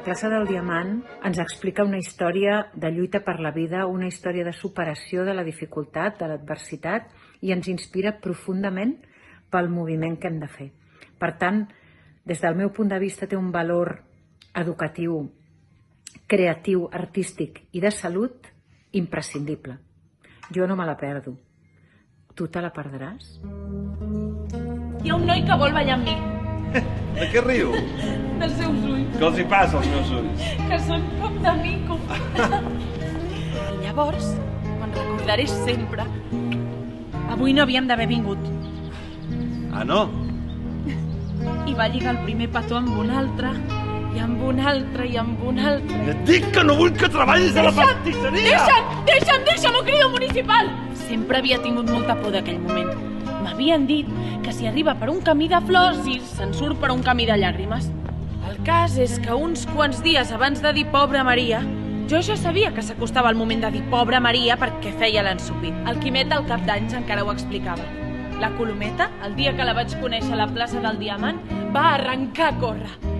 plaça del Diamant ens explica una història de lluita per la vida, una història de superació de la dificultat, de l'adversitat, i ens inspira profundament pel moviment que hem de fer. Per tant, des del meu punt de vista, té un valor educatiu, creatiu, artístic i de salut imprescindible. Jo no me la perdo. Tu te la perdràs? Hi ha un noi que vol ballar amb mi. De què riu? Dels seus ulls, Què els hi passa als meus ulls? que són com de mico. I llavors, me'n recordaré sempre. Avui no havíem d'haver vingut. Ah, no? I va lligar el primer petó amb un altre, i amb un altre, i amb un altre. Et dic que no vull que treballis a la pastisseria! Deixa'm, ho crido municipal! Sempre havia tingut molta por d'aquell moment. M'havien dit que si arriba per un camí de flors i se'n surt per un camí de llàgrimes. El cas és que uns quants dies abans de dir Pobra Maria, jo ja sabia que s'acostava el moment de dir Pobra Maria perquè feia l'ensopit. El Quimet al cap d'anys encara ho explicava. La Colometa, el dia que la vaig conèixer a la plaça del Diamant, va arrencar a córrer.